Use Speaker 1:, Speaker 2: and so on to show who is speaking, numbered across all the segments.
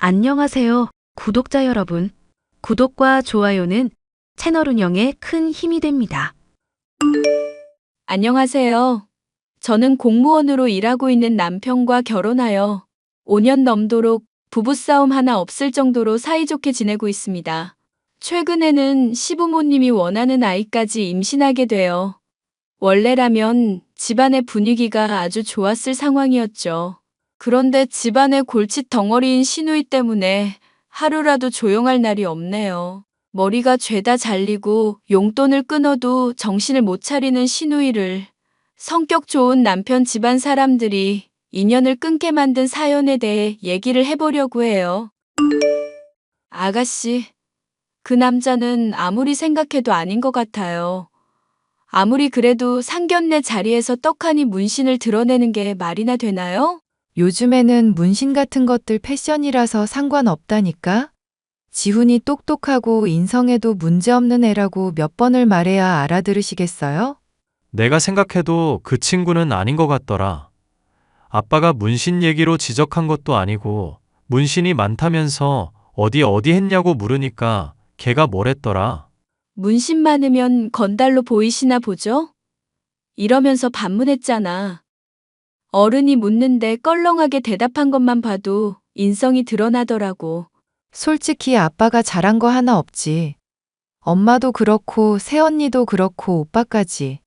Speaker 1: 안녕하세요, 구독자 여러분. 구독과 좋아요는 채널 운영에 큰 힘이 됩니다.
Speaker 2: 안녕하세요. 저는 공무원으로 일하고 있는 남편과 결혼하여 5년 넘도록 부부싸움 하나 없을 정도로 사이좋게 지내고 있습니다. 최근에는 시부모님이 원하는 아이까지 임신하게 되어 원래라면 집안의 분위기가 아주 좋았을 상황이었죠. 그런데 집안의 골칫 덩어리인 시누이 때문에 하루라도 조용할 날이 없네요. 머리가 죄다 잘리고 용돈을 끊어도 정신을 못 차리는 시누이를 성격 좋은 남편 집안 사람들이 인연을 끊게 만든 사연에 대해 얘기를 해보려고 해요. 아가씨, 그 남자는 아무리 생각해도 아닌 것 같아요. 아무리 그래도 상견례 자리에서 떡하니 문신을 드러내는 게 말이나 되나요?
Speaker 3: 요즘에는 문신 같은 것들 패션이라서 상관없다니까? 지훈이 똑똑하고 인성에도 문제없는 애라고 몇 번을 말해야 알아들으시겠어요?
Speaker 4: 내가 생각해도 그 친구는 아닌 것 같더라. 아빠가 문신 얘기로 지적한 것도 아니고 문신이 많다면서 어디 했냐고 물으니까 걔가 뭐랬더라.
Speaker 2: 문신 많으면 건달로 보이시나 보죠? 이러면서 반문했잖아. 어른이 묻는데 껄렁하게 대답한 것만 봐도 인성이 드러나더라고.
Speaker 3: 솔직히 아빠가 잘한 거 하나 없지. 엄마도 그렇고 새언니도 그렇고 오빠까지.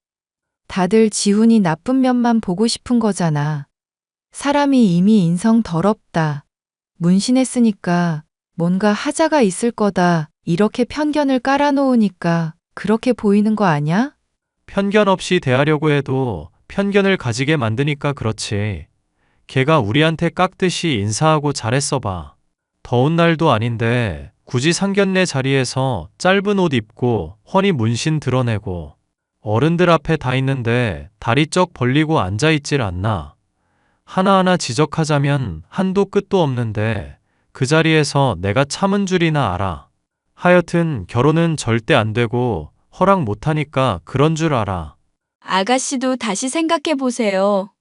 Speaker 3: 다들 지훈이 나쁜 면만 보고 싶은 거잖아. 사람이 이미 인성 더럽다. 문신했으니까 뭔가 하자가 있을 거다. 이렇게 편견을 깔아놓으니까 그렇게 보이는 거 아냐?
Speaker 4: 편견 없이 대하려고 해도 편견을 가지게 만드니까 그렇지. 걔가 우리한테 깍듯이 인사하고 잘했어 봐. 더운 날도 아닌데 굳이 상견례 자리에서 짧은 옷 입고 훤히 문신 드러내고 어른들 앞에 다 있는데 다리 쩍 벌리고 앉아있질 않나. 하나하나 지적하자면 한도 끝도 없는데 그 자리에서 내가 참은 줄이나 알아. 하여튼 결혼은 절대 안 되고 허락 못하니까 그런 줄 알아.
Speaker 2: 아가씨도 다시 생각해 보세요.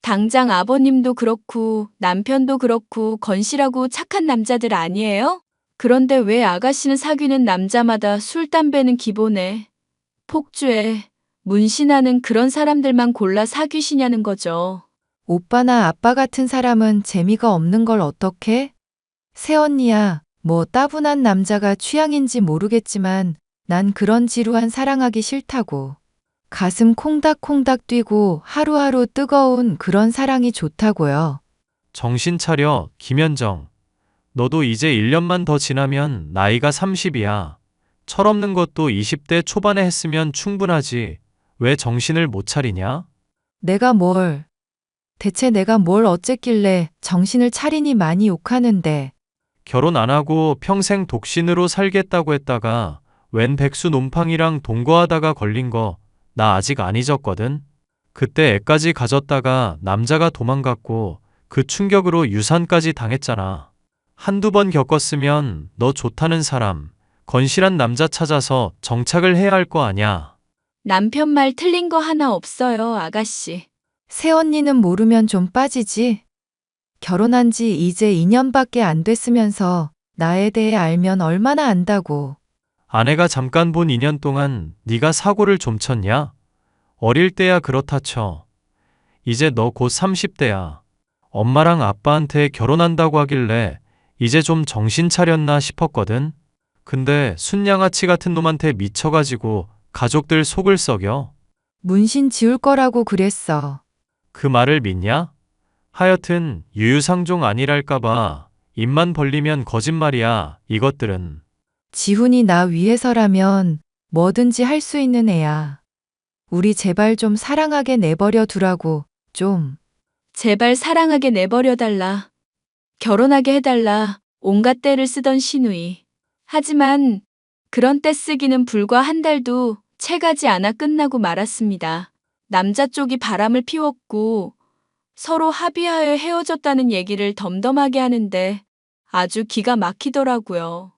Speaker 2: 당장 아버님도 그렇고 남편도 그렇고 건실하고 착한 남자들 아니에요? 그런데 왜 아가씨는 사귀는 남자마다 술, 담배는 기본에 폭주에 문신하는 그런 사람들만 골라 사귀시냐는 거죠.
Speaker 3: 오빠나 아빠 같은 사람은 재미가 없는 걸 어떡해? 새언니야, 뭐 따분한 남자가 취향인지 모르겠지만 난 그런 지루한 사랑하기 싫다고. 가슴 콩닥콩닥 뛰고 하루하루 뜨거운 그런 사랑이 좋다고요.
Speaker 4: 정신 차려, 김현정. 너도 이제 1년만 더 지나면 나이가 30이야. 철없는 것도 20대 초반에 했으면 충분하지. 왜 정신을 못 차리냐?
Speaker 3: 대체 내가 뭘 어쨌길래 정신을 차리니 많이 욕하는데.
Speaker 4: 결혼 안 하고 평생 독신으로 살겠다고 했다가 웬 백수 놈팡이랑 동거하다가 걸린 거 나 아직 안 잊었거든. 그때 애까지 가졌다가 남자가 도망갔고 그 충격으로 유산까지 당했잖아. 한두 번 겪었으면 너 좋다는 사람, 건실한 남자 찾아서 정착을 해야 할 거 아냐.
Speaker 2: 남편 말 틀린 거 하나 없어요, 아가씨.
Speaker 3: 새언니는 모르면 좀 빠지지. 결혼한 지 이제 2년밖에 안 됐으면서 나에 대해 알면 얼마나 안다고.
Speaker 4: 아내가 잠깐 본 2년 동안 네가 사고를 좀 쳤냐? 어릴 때야 그렇다 쳐. 이제 너 곧 30대야. 엄마랑 아빠한테 결혼한다고 하길래 이제 좀 정신 차렸나 싶었거든. 근데 순양아치 같은 놈한테 미쳐가지고 가족들 속을 썩여.
Speaker 3: 문신 지울 거라고 그랬어.
Speaker 4: 그 말을 믿냐? 하여튼 유유상종 아니랄까봐 입만 벌리면 거짓말이야, 이것들은.
Speaker 3: 지훈이 나 위해서라면 뭐든지 할 수 있는 애야. 우리 제발 좀 사랑하게 내버려 두라고, 좀.
Speaker 2: 제발 사랑하게 내버려달라. 결혼하게 해달라. 온갖 떼를 쓰던 시누이. 하지만 그런 떼 쓰기는 불과 한 달도 채 가지 않아 끝나고 말았습니다. 남자 쪽이 바람을 피웠고 서로 합의하여 헤어졌다는 얘기를 덤덤하게 하는데 아주 기가 막히더라고요.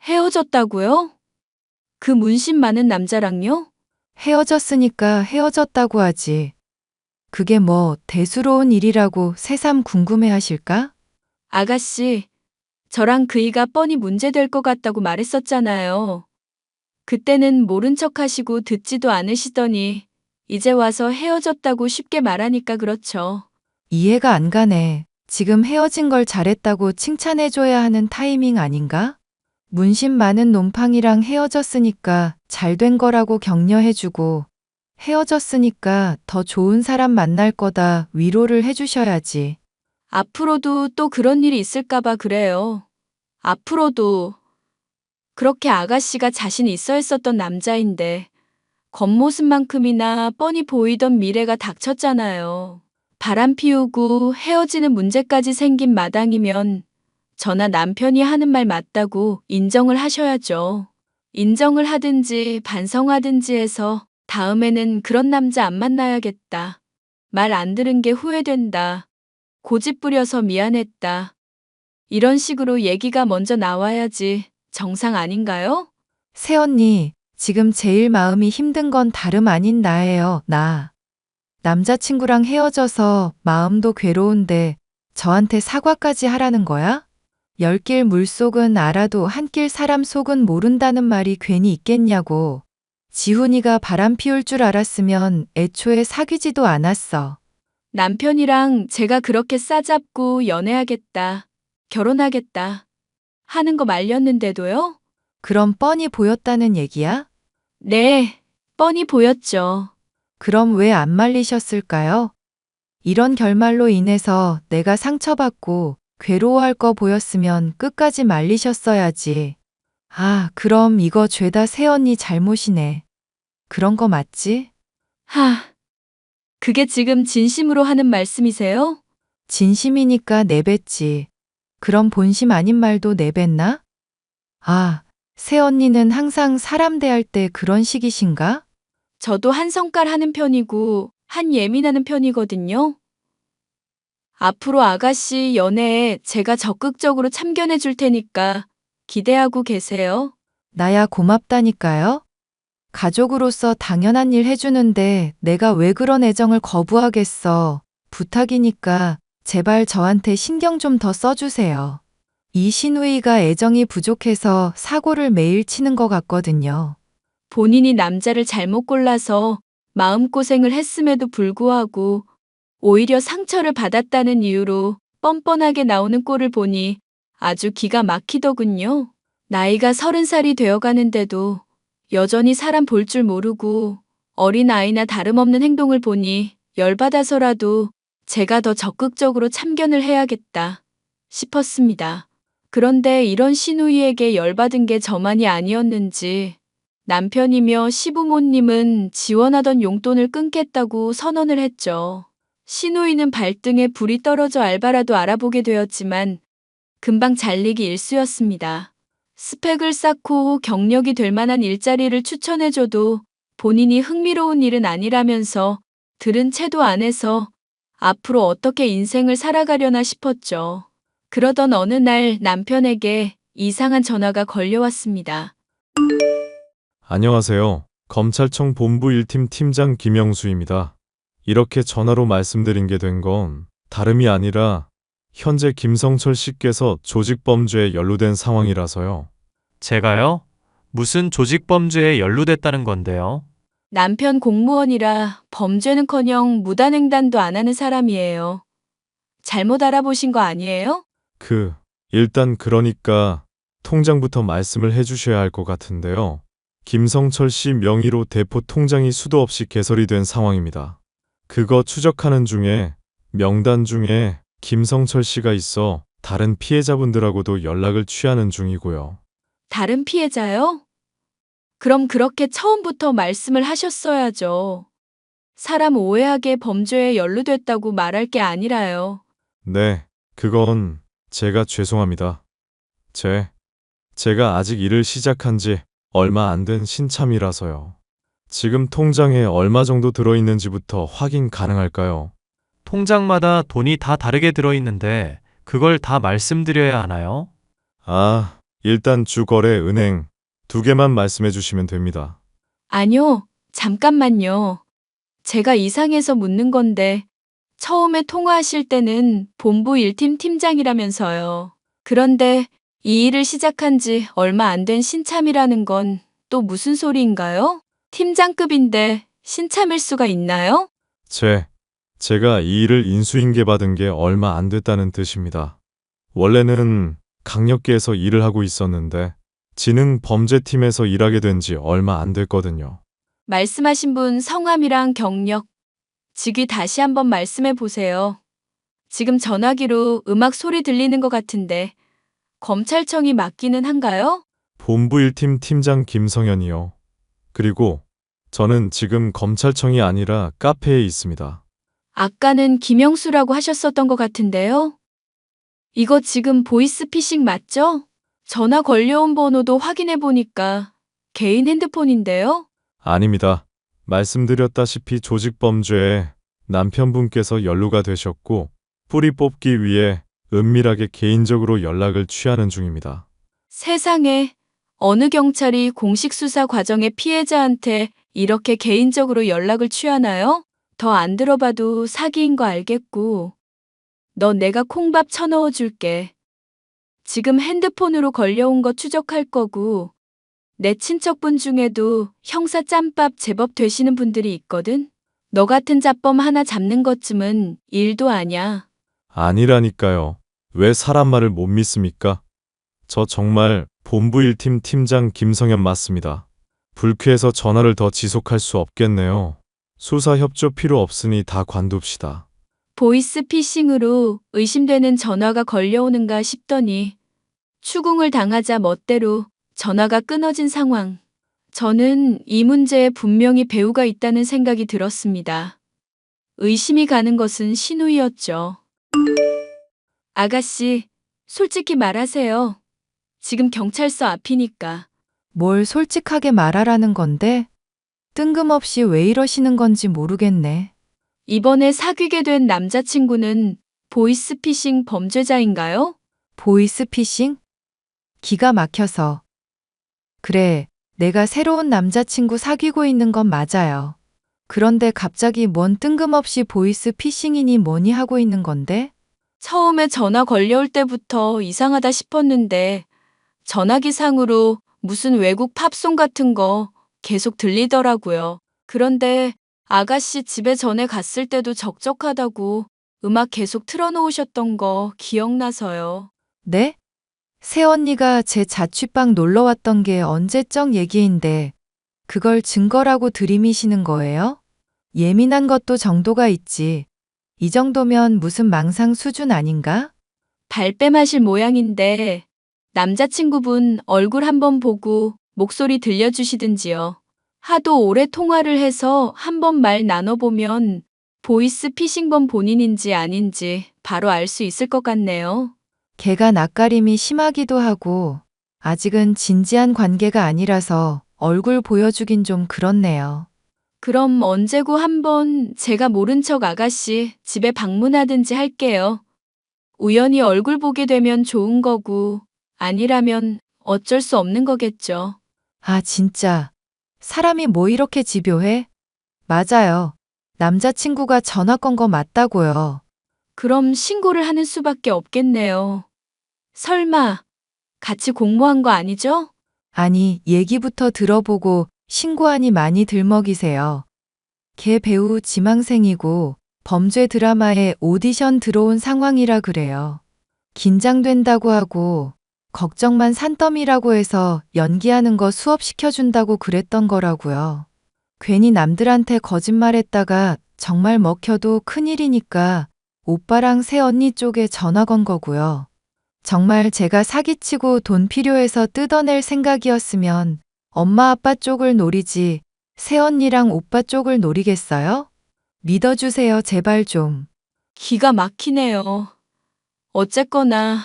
Speaker 2: 헤어졌다고요? 그 문신 많은 남자랑요?
Speaker 3: 헤어졌으니까 헤어졌다고 하지. 그게 뭐 대수로운 일이라고 새삼 궁금해 하실까?
Speaker 2: 아가씨, 저랑 그이가 뻔히 문제될 것 같다고 말했었잖아요. 그때는 모른 척 하시고 듣지도 않으시더니 이제 와서 헤어졌다고 쉽게 말하니까 그렇죠.
Speaker 3: 이해가 안 가네. 지금 헤어진 걸 잘했다고 칭찬해줘야 하는 타이밍 아닌가? 문신 많은 놈팡이랑 헤어졌으니까 잘 된 거라고 격려해주고, 헤어졌으니까 더 좋은 사람 만날 거다 위로를 해주셔야지.
Speaker 2: 앞으로도 또 그런 일이 있을까봐 그래요. 앞으로도 그렇게 아가씨가 자신 있어 했었던 남자인데 겉모습만큼이나 뻔히 보이던 미래가 닥쳤잖아요. 바람 피우고 헤어지는 문제까지 생긴 마당이면 저나 남편이 하는 말 맞다고 인정을 하셔야죠. 인정을 하든지 반성하든지 해서 다음에는 그런 남자 안 만나야겠다. 말 안 들은 게 후회된다. 고집 부려서 미안했다. 이런 식으로 얘기가 먼저 나와야지 정상 아닌가요?
Speaker 3: 새언니, 지금 제일 마음이 힘든 건 다름 아닌 나예요, 나. 남자친구랑 헤어져서 마음도 괴로운데 저한테 사과까지 하라는 거야? 열 길 물속은 알아도 한 길 사람 속은 모른다는 말이 괜히 있겠냐고. 지훈이가 바람 피울 줄 알았으면 애초에 사귀지도 않았어.
Speaker 2: 남편이랑 제가 그렇게 싸잡고 연애하겠다, 결혼하겠다 하는 거 말렸는데도요?
Speaker 3: 그럼 뻔히 보였다는 얘기야?
Speaker 2: 네, 뻔히 보였죠.
Speaker 3: 그럼 왜 안 말리셨을까요? 이런 결말로 인해서 내가 상처받고 괴로워할 거 보였으면 끝까지 말리셨어야지. 아, 그럼 이거 죄다 새언니 잘못이네. 그런 거 맞지?
Speaker 2: 그게 지금 진심으로 하는 말씀이세요?
Speaker 3: 진심이니까 내뱉지. 그럼 본심 아닌 말도 내뱉나? 아, 새언니는 항상 사람 대할 때 그런 식이신가?
Speaker 2: 저도 한 성깔 하는 편이고 한 예민하는 편이거든요. 앞으로 아가씨 연애에 제가 적극적으로 참견해 줄 테니까 기대하고 계세요.
Speaker 3: 나야 고맙다니까요? 가족으로서 당연한 일 해주는데 내가 왜 그런 애정을 거부하겠어. 부탁이니까 제발 저한테 신경 좀 더 써주세요. 이 신우이가 애정이 부족해서 사고를 매일 치는 것 같거든요.
Speaker 2: 본인이 남자를 잘못 골라서 마음고생을 했음에도 불구하고 오히려 상처를 받았다는 이유로 뻔뻔하게 나오는 꼴을 보니 아주 기가 막히더군요. 나이가 30살이 되어가는데도 여전히 사람 볼 줄 모르고 어린아이나 다름없는 행동을 보니 열받아서라도 제가 더 적극적으로 참견을 해야겠다 싶었습니다. 그런데 이런 시누이에게 열받은 게 저만이 아니었는지 남편이며 시부모님은 지원하던 용돈을 끊겠다고 선언을 했죠. 시누이는 발등에 불이 떨어져 알바라도 알아보게 되었지만 금방 잘리기 일쑤였습니다. 스펙을 쌓고 경력이 될 만한 일자리를 추천해줘도 본인이 흥미로운 일은 아니라면서 들은 채도 안 해서 앞으로 어떻게 인생을 살아가려나 싶었죠. 그러던 어느 날 남편에게 이상한 전화가 걸려왔습니다.
Speaker 5: 안녕하세요. 검찰청 본부 1팀 팀장 김영수입니다. 이렇게 전화로 말씀드린 게 된 건 다름이 아니라 현재 김성철 씨께서 조직범죄에 연루된 상황이라서요.
Speaker 4: 제가요? 무슨 조직범죄에 연루됐다는 건데요?
Speaker 2: 남편 공무원이라 범죄는커녕 무단횡단도 안 하는 사람이에요. 잘못 알아보신 거 아니에요?
Speaker 5: 일단 그러니까 통장부터 말씀을 해주셔야 할 것 같은데요. 김성철 씨 명의로 대포 통장이 수도 없이 개설이 된 상황입니다. 그거 추적하는 중에 명단 중에 김성철 씨가 있어 다른 피해자분들하고도 연락을 취하는 중이고요.
Speaker 2: 다른 피해자요? 그럼 그렇게 처음부터 말씀을 하셨어야죠. 사람 오해하게 범죄에 연루됐다고 말할 게 아니라요.
Speaker 5: 네, 그건 제가 죄송합니다. 제가 아직 일을 시작한 지 얼마 안 된 신참이라서요. 지금 통장에 얼마 정도 들어있는지부터 확인 가능할까요?
Speaker 4: 통장마다 돈이 다 다르게 들어있는데 그걸 다 말씀드려야 하나요?
Speaker 5: 일단 주거래 은행 2개만 말씀해 주시면 됩니다.
Speaker 2: 아니요, 잠깐만요. 제가 이상해서 묻는 건데 처음에 통화하실 때는 본부 1팀 팀장이라면서요. 그런데 이 일을 시작한 지 얼마 안 된 신참이라는 건 또 무슨 소리인가요? 팀장급인데 신참일 수가 있나요?
Speaker 5: 제가 이 일을 인수인계받은 게 얼마 안 됐다는 뜻입니다. 원래는 강력계에서 일을 하고 있었는데 지능범죄팀에서 일하게 된 지 얼마 안 됐거든요.
Speaker 2: 말씀하신 분 성함이랑 경력, 직위 다시 한번 말씀해 보세요. 지금 전화기로 음악 소리 들리는 것 같은데 검찰청이 맞기는 한가요?
Speaker 5: 본부 1팀 팀장 김성현이요. 그리고 저는 지금 검찰청이 아니라 카페에 있습니다.
Speaker 2: 아까는 김영수라고 하셨었던 것 같은데요. 이거 지금 보이스피싱 맞죠? 전화 걸려온 번호도 확인해 보니까 개인 핸드폰인데요.
Speaker 5: 아닙니다. 말씀드렸다시피 조직범죄에 남편분께서 연루가 되셨고 뿌리 뽑기 위해 은밀하게 개인적으로 연락을 취하는 중입니다.
Speaker 2: 세상에, 어느 경찰이 공식 수사 과정의 피해자한테 이렇게 개인적으로 연락을 취하나요? 더 안 들어봐도 사기인 거 알겠고. 너 내가 콩밥 쳐넣어 줄게. 지금 핸드폰으로 걸려온 거 추적할 거고, 내 친척분 중에도 형사 짬밥 제법 되시는 분들이 있거든? 너 같은 잡범 하나 잡는 것쯤은 일도 아냐.
Speaker 5: 아니라니까요. 왜 사람 말을 못 믿습니까? 저 정말 본부 1팀 팀장 김성현 맞습니다. 불쾌해서 전화를 더 지속할 수 없겠네요. 수사 협조 필요 없으니 다 관둡시다.
Speaker 2: 보이스피싱으로 의심되는 전화가 걸려오는가 싶더니 추궁을 당하자 멋대로 전화가 끊어진 상황. 저는 이 문제에 분명히 배우가 있다는 생각이 들었습니다. 의심이 가는 것은 신우이였죠. 아가씨, 솔직히 말하세요. 지금 경찰서 앞이니까.
Speaker 3: 뭘 솔직하게 말하라는 건데? 뜬금없이 왜 이러시는 건지 모르겠네.
Speaker 2: 이번에 사귀게 된 남자친구는 보이스피싱 범죄자인가요?
Speaker 3: 보이스피싱? 기가 막혀서. 그래, 내가 새로운 남자친구 사귀고 있는 건 맞아요. 그런데 갑자기 뭔 뜬금없이 보이스피싱이니 뭐니 하고 있는 건데?
Speaker 2: 처음에 전화 걸려올 때부터 이상하다 싶었는데 전화기상으로 무슨 외국 팝송 같은 거 계속 들리더라고요. 그런데 아가씨 집에 전에 갔을 때도 적적하다고 음악 계속 틀어놓으셨던 거 기억나서요.
Speaker 3: 네? 새언니가 제 자취방 놀러 왔던 게 언제적 얘기인데 그걸 증거라고 들이미시는 거예요? 예민한 것도 정도가 있지. 이 정도면 무슨 망상 수준 아닌가?
Speaker 2: 발뺌하실 모양인데 남자친구분 얼굴 한번 보고 목소리 들려주시든지요. 하도 오래 통화를 해서 한번 말 나눠보면 보이스 피싱범 본인인지 아닌지 바로 알 수 있을 것 같네요.
Speaker 3: 걔가 낯가림이 심하기도 하고 아직은 진지한 관계가 아니라서 얼굴 보여주긴 좀 그렇네요.
Speaker 2: 그럼 언제고 한번 제가 모른 척 아가씨 집에 방문하든지 할게요. 우연히 얼굴 보게 되면 좋은 거고 아니라면 어쩔 수 없는 거겠죠.
Speaker 3: 아, 진짜. 사람이 뭐 이렇게 집요해? 맞아요. 남자친구가 전화 건 거 맞다고요.
Speaker 2: 그럼 신고를 하는 수밖에 없겠네요. 설마 같이 공모한 거 아니죠?
Speaker 3: 아니, 얘기부터 들어보고 신고하니 많이 들먹이세요. 걔 배우 지망생이고 범죄 드라마에 오디션 들어온 상황이라 그래요. 긴장된다고 하고 걱정만 산더미라고 해서 연기하는 거 수업시켜준다고 그랬던 거라고요. 괜히 남들한테 거짓말했다가 정말 먹혀도 큰일이니까 오빠랑 새언니 쪽에 전화 건 거고요. 정말 제가 사기치고 돈 필요해서 뜯어낼 생각이었으면 엄마 아빠 쪽을 노리지 새언니랑 오빠 쪽을 노리겠어요? 믿어주세요, 제발 좀.
Speaker 2: 기가 막히네요. 어쨌거나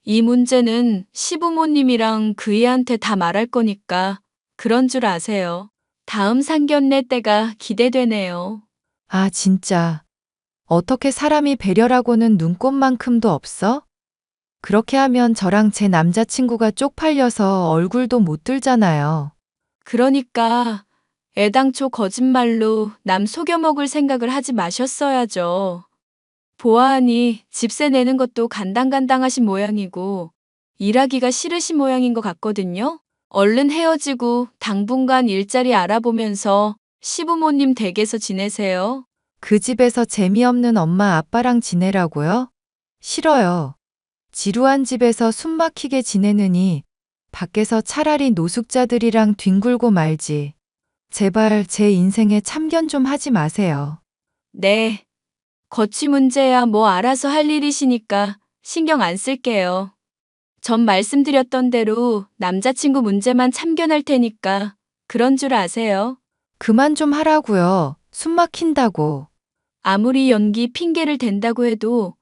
Speaker 2: 이 문제는 시부모님이랑 그 애한테 다 말할 거니까 그런 줄 아세요. 다음 상견례 때가 기대되네요.
Speaker 3: 아, 진짜. 어떻게 사람이 배려라고는 눈꼽만큼도 없어? 그렇게 하면 저랑 제 남자친구가 쪽팔려서 얼굴도 못 들잖아요.
Speaker 2: 그러니까 애당초 거짓말로 남 속여먹을 생각을 하지 마셨어야죠. 보아하니 집세 내는 것도 간당간당하신 모양이고 일하기가 싫으신 모양인 것 같거든요. 얼른 헤어지고 당분간 일자리 알아보면서 시부모님 댁에서 지내세요.
Speaker 3: 그 집에서 재미없는 엄마 아빠랑 지내라고요? 싫어요. 지루한 집에서 숨 막히게 지내느니 밖에서 차라리 노숙자들이랑 뒹굴고 말지. 제발 제 인생에 참견 좀 하지 마세요.
Speaker 2: 네. 거취 문제야 뭐 알아서 할 일이시니까 신경 안 쓸게요. 전 말씀드렸던 대로 남자친구 문제만 참견할 테니까 그런 줄 아세요.
Speaker 3: 그만 좀 하라고요. 숨 막힌다고.
Speaker 2: 아무리 연기 핑계를 댄다고 해도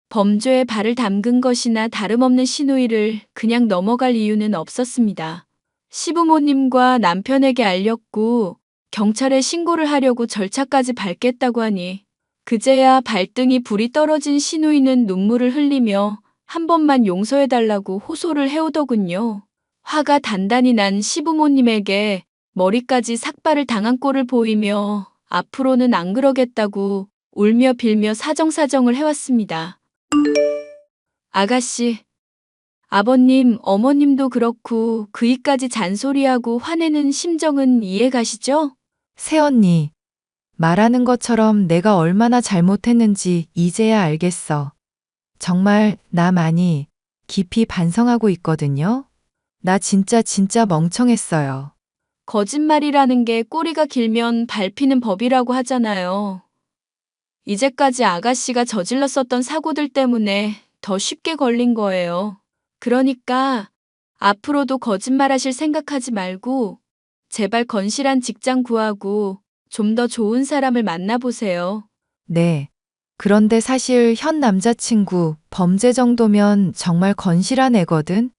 Speaker 2: 범죄에 발을 담근 것이나 다름없는 시누이를 그냥 넘어갈 이유는 없었습니다. 시부모님과 남편에게 알렸고 경찰에 신고를 하려고 절차까지 밟겠다고 하니 그제야 발등이 불이 떨어진 시누이는 눈물을 흘리며 한 번만 용서해달라고 호소를 해오더군요. 화가 단단히 난 시부모님에게 머리까지 삭발을 당한 꼴을 보이며 앞으로는 안 그러겠다고 울며 빌며 사정사정을 해왔습니다. 아가씨, 아버님, 어머님도 그렇고 그이까지 잔소리하고 화내는 심정은 이해 가시죠?
Speaker 3: 새언니, 말하는 것처럼 내가 얼마나 잘못했는지 이제야 알겠어. 정말 나 많이 깊이 반성하고 있거든요. 나 진짜 멍청했어요.
Speaker 2: 거짓말이라는 게 꼬리가 길면 밟히는 법이라고 하잖아요. 이제까지 아가씨가 저질렀었던 사고들 때문에 더 쉽게 걸린 거예요. 그러니까 앞으로도 거짓말하실 생각하지 말고 제발 건실한 직장 구하고 좀 더 좋은 사람을 만나보세요.
Speaker 3: 네. 그런데 사실 현 남자친구 범죄 정도면 정말 건실한 애거든?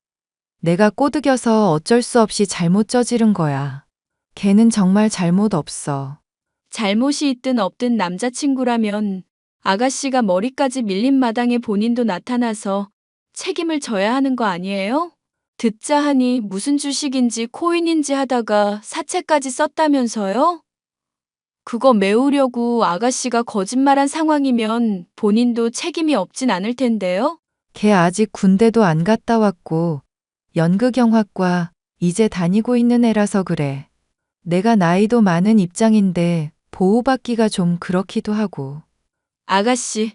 Speaker 3: 내가 꼬드겨서 어쩔 수 없이 잘못 저지른 거야. 걔는 정말 잘못 없어.
Speaker 2: 잘못이 있든 없든 남자친구라면 아가씨가 머리까지 밀린 마당에 본인도 나타나서 책임을 져야 하는 거 아니에요? 듣자 하니 무슨 주식인지 코인인지 하다가 사채까지 썼다면서요? 그거 메우려고 아가씨가 거짓말한 상황이면 본인도 책임이 없진 않을 텐데요?
Speaker 3: 걔 아직 군대도 안 갔다 왔고 연극영화과 이제 다니고 있는 애라서 그래. 내가 나이도 많은 입장인데 보호받기가 좀 그렇기도 하고.
Speaker 2: 아가씨,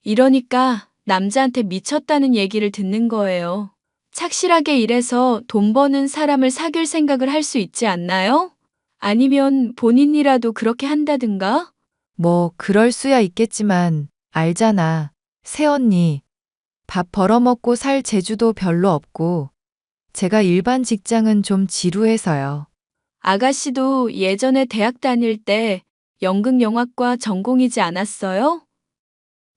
Speaker 2: 이러니까 남자한테 미쳤다는 얘기를 듣는 거예요. 착실하게 일해서 돈 버는 사람을 사귈 생각을 할 수 있지 않나요? 아니면 본인이라도 그렇게 한다든가?
Speaker 3: 뭐 그럴 수야 있겠지만 알잖아. 새언니. 밥 벌어먹고 살 재주도 별로 없고 제가 일반 직장은 좀 지루해서요.
Speaker 2: 아가씨도 예전에 대학 다닐 때 연극영화과 전공이지 않았어요?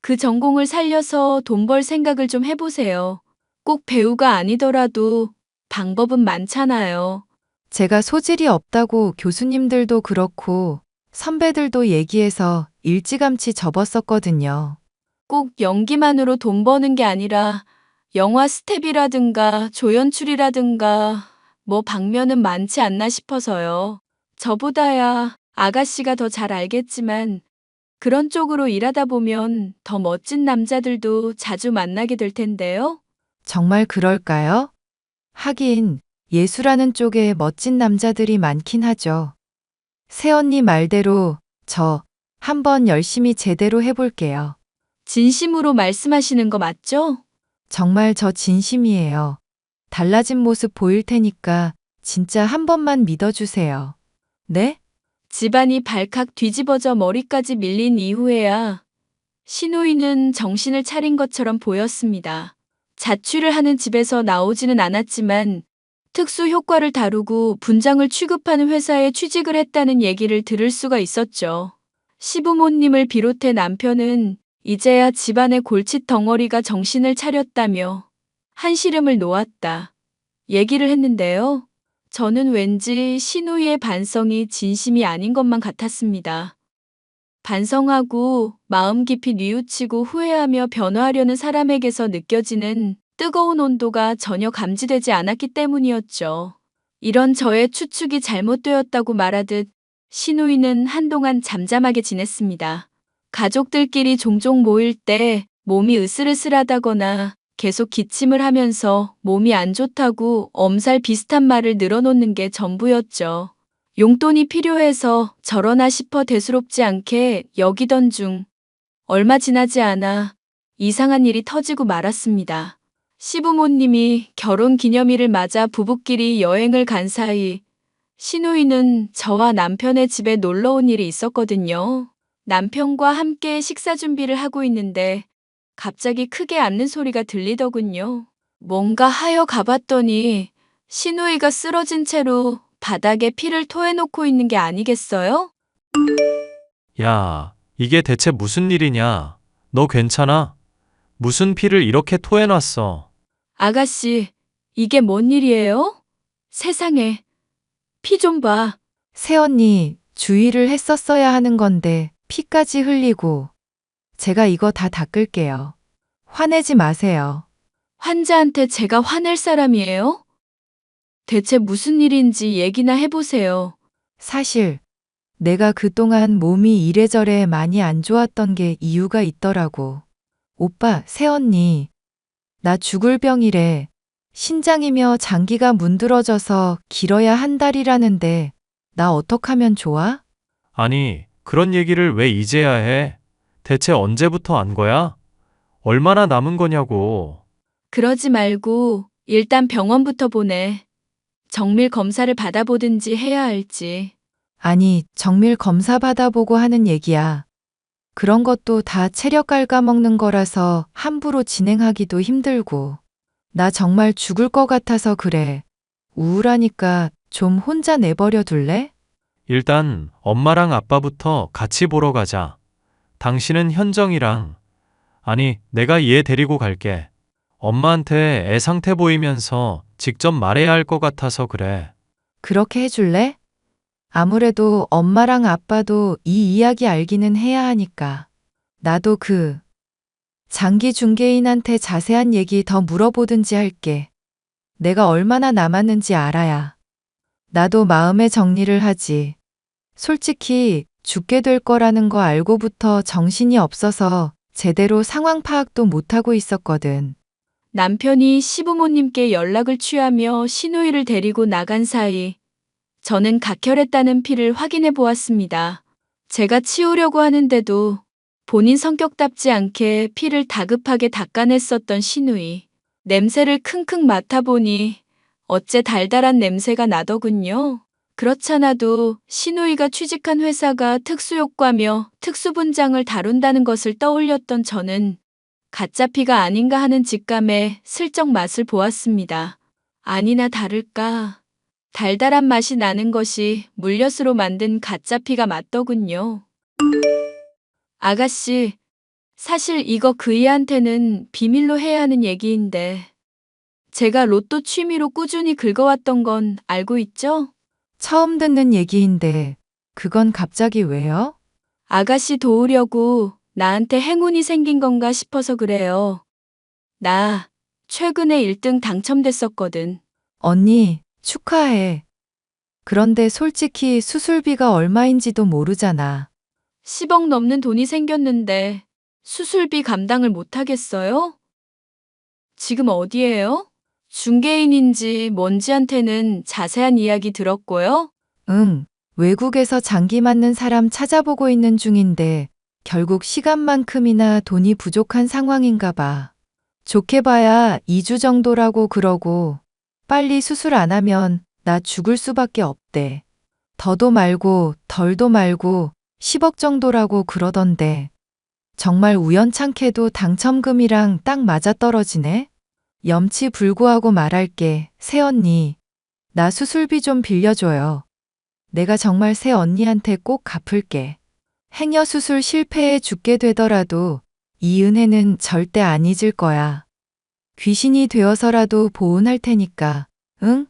Speaker 2: 그 전공을 살려서 돈 벌 생각을 좀 해보세요. 꼭 배우가 아니더라도 방법은 많잖아요.
Speaker 3: 제가 소질이 없다고 교수님들도 그렇고 선배들도 얘기해서 일찌감치 접었었거든요.
Speaker 2: 꼭 연기만으로 돈 버는 게 아니라 영화 스텝이라든가 조연출이라든가 뭐 방면은 많지 않나 싶어서요. 저보다야 아가씨가 더 잘 알겠지만 그런 쪽으로 일하다 보면 더 멋진 남자들도 자주 만나게 될 텐데요.
Speaker 3: 정말 그럴까요? 하긴 예술하는 쪽에 멋진 남자들이 많긴 하죠. 새언니 말대로 저 한번 열심히 제대로 해볼게요.
Speaker 2: 진심으로 말씀하시는 거 맞죠?
Speaker 3: 정말 저 진심이에요. 달라진 모습 보일 테니까 진짜 한 번만 믿어주세요. 네?
Speaker 2: 집안이 발칵 뒤집어져 머리까지 밀린 이후에야 시누이는 정신을 차린 것처럼 보였습니다. 자취를 하는 집에서 나오지는 않았지만 특수 효과를 다루고 분장을 취급하는 회사에 취직을 했다는 얘기를 들을 수가 있었죠. 시부모님을 비롯해 남편은 이제야 집안의 골칫 덩어리가 정신을 차렸다며 한시름을 놓았다 얘기를 했는데요. 저는 왠지 시누이의 반성이 진심이 아닌 것만 같았습니다. 반성하고 마음 깊이 뉘우치고 후회하며 변화하려는 사람에게서 느껴지는 뜨거운 온도가 전혀 감지되지 않았기 때문이었죠. 이런 저의 추측이 잘못되었다고 말하듯 시누이는 한동안 잠잠하게 지냈습니다. 가족들끼리 종종 모일 때 몸이 으슬으슬하다거나 계속 기침을 하면서 몸이 안 좋다고 엄살 비슷한 말을 늘어놓는 게 전부였죠. 용돈이 필요해서 저러나 싶어 대수롭지 않게 여기던 중 얼마 지나지 않아 이상한 일이 터지고 말았습니다. 시부모님이 결혼 기념일을 맞아 부부끼리 여행을 간 사이 시누이는 저와 남편의 집에 놀러 온 일이 있었거든요. 남편과 함께 식사 준비를 하고 있는데 갑자기 크게 앓는 소리가 들리더군요. 뭔가 하여 가봤더니 시누이가 쓰러진 채로 바닥에 피를 토해놓고 있는 게 아니겠어요?
Speaker 4: 야, 이게 대체 무슨 일이냐? 너 괜찮아? 무슨 피를 이렇게 토해놨어?
Speaker 2: 아가씨, 이게 뭔 일이에요? 세상에, 피 좀 봐.
Speaker 3: 새언니, 주의를 했었어야 하는 건데 피까지 흘리고 제가 이거 다 닦을게요. 화내지 마세요.
Speaker 2: 환자한테 제가 화낼 사람이에요? 대체 무슨 일인지 얘기나 해보세요.
Speaker 3: 사실 내가 그동안 몸이 이래저래 많이 안 좋았던 게 이유가 있더라고. 오빠, 새언니, 나 죽을 병이래. 신장이며 장기가 문드러져서 길어야 한 달이라는데 나 어떡하면 좋아?
Speaker 4: 아니, 그런 얘기를 왜 이제야 해? 대체 언제부터 안 거야? 얼마나 남은 거냐고.
Speaker 2: 그러지 말고 일단 병원부터 보내. 정밀 검사를 받아보든지 해야 할지.
Speaker 3: 아니, 정밀 검사 받아보고 하는 얘기야. 그런 것도 다 체력 갉아먹는 거라서 함부로 진행하기도 힘들고. 나 정말 죽을 것 같아서 그래. 우울하니까 좀 혼자 내버려 둘래?
Speaker 4: 일단 엄마랑 아빠부터 같이 보러 가자. 당신은 현정이랑, 아니, 내가 얘 데리고 갈게. 엄마한테 애 상태 보이면서 직접 말해야 할 것 같아서 그래.
Speaker 3: 그렇게 해줄래? 아무래도 엄마랑 아빠도 이 이야기 알기는 해야 하니까. 나도 장기 중개인한테 자세한 얘기 더 물어보든지 할게. 내가 얼마나 남았는지 알아야. 나도 마음의 정리를 하지. 솔직히 죽게 될 거라는 거 알고부터 정신이 없어서 제대로 상황 파악도 못하고 있었거든.
Speaker 2: 남편이 시부모님께 연락을 취하며 시누이를 데리고 나간 사이 저는 각혈했다는 피를 확인해 보았습니다. 제가 치우려고 하는데도 본인 성격답지 않게 피를 다급하게 닦아냈었던 시누이. 냄새를 킁킁 맡아보니 어째 달달한 냄새가 나더군요. 그렇잖아도 시누이가 취직한 회사가 특수효과며 특수분장을 다룬다는 것을 떠올렸던 저는 가짜 피가 아닌가 하는 직감에 슬쩍 맛을 보았습니다. 아니나 다를까 달달한 맛이 나는 것이 물엿으로 만든 가짜 피가 맞더군요. 아가씨, 사실 이거 그이한테는 비밀로 해야 하는 얘기인데 제가 로또 취미로 꾸준히 긁어왔던 건 알고 있죠?
Speaker 3: 처음 듣는 얘기인데 그건 갑자기 왜요?
Speaker 2: 아가씨 도우려고 나한테 행운이 생긴 건가 싶어서 그래요. 나 최근에 1등 당첨됐었거든.
Speaker 3: 언니, 축하해. 그런데 솔직히 수술비가 얼마인지도 모르잖아.
Speaker 2: 10억 넘는 돈이 생겼는데 수술비 감당을 못하겠어요? 지금 어디예요? 중개인인지 뭔지한테는 자세한 이야기 들었고요.
Speaker 3: 응, 외국에서 장기 맞는 사람 찾아보고 있는 중인데 결국 시간만큼이나 돈이 부족한 상황인가 봐. 좋게 봐야 2주 정도라고 그러고 빨리 수술 안 하면 나 죽을 수밖에 없대. 더도 말고 덜도 말고 10억 정도라고 그러던데 정말 우연찮게도 당첨금이랑 딱 맞아떨어지네? 염치불구하고 말할게. 새언니, 나 수술비 좀 빌려줘요. 내가 정말 새언니한테 꼭 갚을게. 행여 수술 실패해 죽게 되더라도 이 은혜는 절대 안 잊을 거야. 귀신이 되어서라도 보은할 테니까, 응?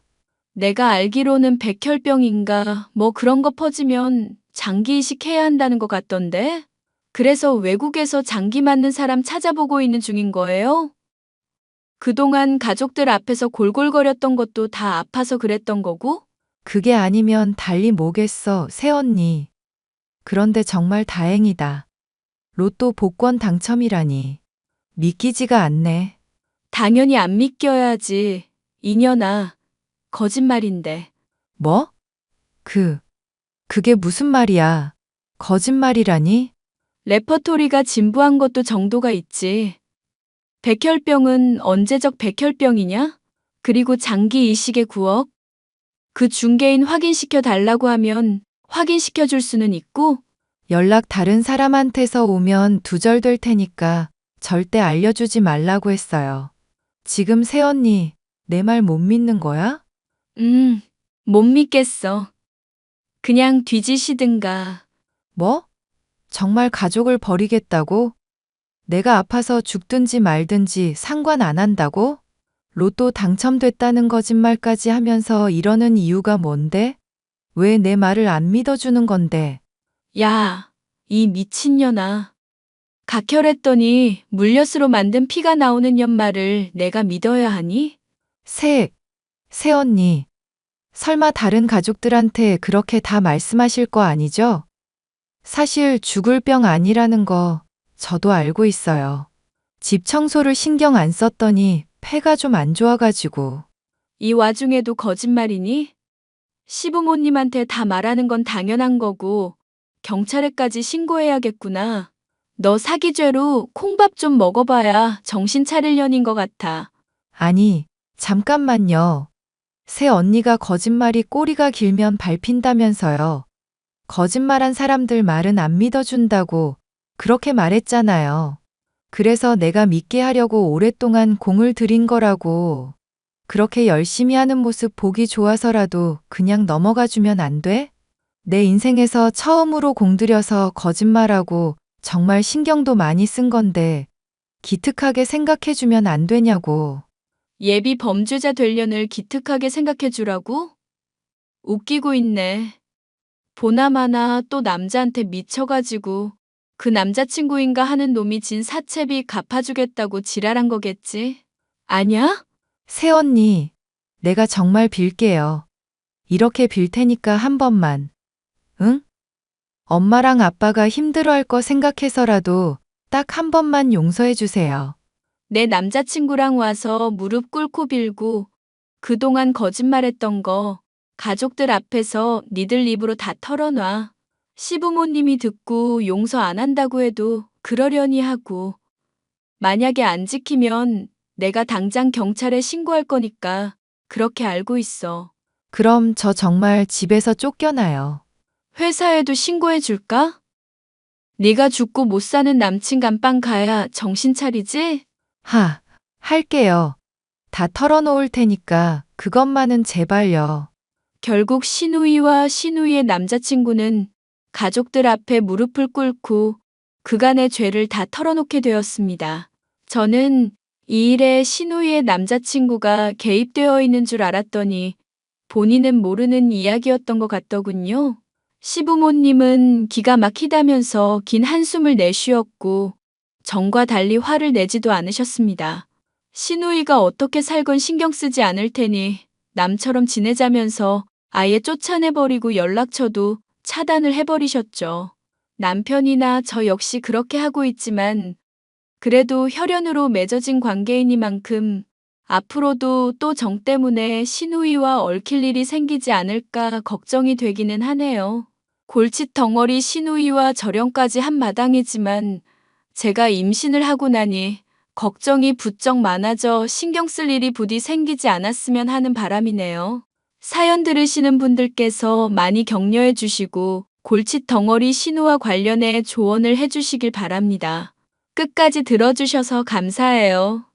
Speaker 2: 내가 알기로는 백혈병인가 뭐 그런 거 퍼지면 장기 이식해야 한다는 것 같던데? 그래서 외국에서 장기 맞는 사람 찾아보고 있는 중인 거예요? 그동안 가족들 앞에서 골골거렸던 것도 다 아파서 그랬던 거고?
Speaker 3: 그게 아니면 달리 뭐겠어, 새언니. 그런데 정말 다행이다. 로또 복권 당첨이라니. 믿기지가 않네.
Speaker 2: 당연히 안 믿겨야지. 이년아, 거짓말인데.
Speaker 3: 뭐? 그게 무슨 말이야? 거짓말이라니?
Speaker 2: 레퍼토리가 진부한 것도 정도가 있지. 백혈병은 언제적 백혈병이냐? 그리고 장기 이식의 9억? 그 중개인 확인시켜 달라고 하면 확인시켜 줄 수는 있고,
Speaker 3: 연락 다른 사람한테서 오면 두절될 테니까 절대 알려주지 말라고 했어요. 지금 새언니, 내 말 못 믿는 거야?
Speaker 2: 못 믿겠어. 그냥 뒤지시든가.
Speaker 3: 뭐? 정말 가족을 버리겠다고? 내가 아파서 죽든지 말든지 상관 안 한다고? 로또 당첨됐다는 거짓말까지 하면서 이러는 이유가 뭔데? 왜 내 말을 안 믿어주는 건데?
Speaker 2: 야, 이 미친년아. 각혈했더니 물엿으로 만든 피가 나오는 년 말을 내가 믿어야 하니?
Speaker 3: 새언니. 설마 다른 가족들한테 그렇게 다 말씀하실 거 아니죠? 사실 죽을 병 아니라는 거 저도 알고 있어요. 집 청소를 신경 안 썼더니 폐가 좀 안 좋아가지고.
Speaker 2: 이 와중에도 거짓말이니? 시부모님한테 다 말하는 건 당연한 거고 경찰에까지 신고해야겠구나. 너 사기죄로 콩밥 좀 먹어봐야 정신 차릴 년인 것 같아.
Speaker 3: 아니, 잠깐만요. 새 언니가 거짓말이 꼬리가 길면 밟힌다면서요. 거짓말한 사람들 말은 안 믿어준다고 그렇게 말했잖아요. 그래서 내가 믿게 하려고 오랫동안 공을 들인 거라고. 그렇게 열심히 하는 모습 보기 좋아서라도 그냥 넘어가 주면 안 돼? 내 인생에서 처음으로 공들여서 거짓말하고 정말 신경도 많이 쓴 건데 기특하게 생각해 주면 안 되냐고.
Speaker 2: 예비 범죄자 될 년을 기특하게 생각해 주라고? 웃기고 있네. 보나마나 또 남자한테 미쳐가지고 그 남자친구인가 하는 놈이 진 사채비 갚아주겠다고 지랄한 거겠지? 아냐?
Speaker 3: 새언니, 내가 정말 빌게요. 이렇게 빌 테니까 한 번만. 응? 엄마랑 아빠가 힘들어할 거 생각해서라도 딱 한 번만 용서해 주세요.
Speaker 2: 내 남자친구랑 와서 무릎 꿇고 빌고 그동안 거짓말했던 거 가족들 앞에서 니들 입으로 다 털어놔. 시부모님이 듣고 용서 안 한다고 해도 그러려니 하고 만약에 안 지키면 내가 당장 경찰에 신고할 거니까 그렇게 알고 있어.
Speaker 3: 그럼 저 정말 집에서 쫓겨나요.
Speaker 2: 회사에도 신고해 줄까? 네가 죽고 못 사는 남친 감방 가야 정신 차리지?
Speaker 3: 할게요. 다 털어놓을 테니까 그것만은 제발요.
Speaker 2: 결국 신우이와 신우이의 남자친구는 가족들 앞에 무릎을 꿇고 그간의 죄를 다 털어놓게 되었습니다. 저는 이 일에 신우이의 남자친구가 개입되어 있는 줄 알았더니 본인은 모르는 이야기였던 것 같더군요. 시부모님은 기가 막히다면서 긴 한숨을 내쉬었고 전과 달리 화를 내지도 않으셨습니다. 신우이가 어떻게 살건 신경 쓰지 않을 테니 남처럼 지내자면서 아예 쫓아내버리고 연락처도 차단을 해버리셨죠. 남편이나 저 역시 그렇게 하고 있지만 그래도 혈연으로 맺어진 관계이니만큼 앞으로도 또 정 때문에 신우이와 얽힐 일이 생기지 않을까 걱정이 되기는 하네요. 골칫 덩어리 신우이와 절연까지 한 마당이지만 제가 임신을 하고 나니 걱정이 부쩍 많아져 신경 쓸 일이 부디 생기지 않았으면 하는 바람이네요. 사연 들으시는 분들께서 많이 격려해 주시고 골칫 덩어리 신우와 관련해 조언을 해 주시길 바랍니다. 끝까지 들어주셔서 감사해요.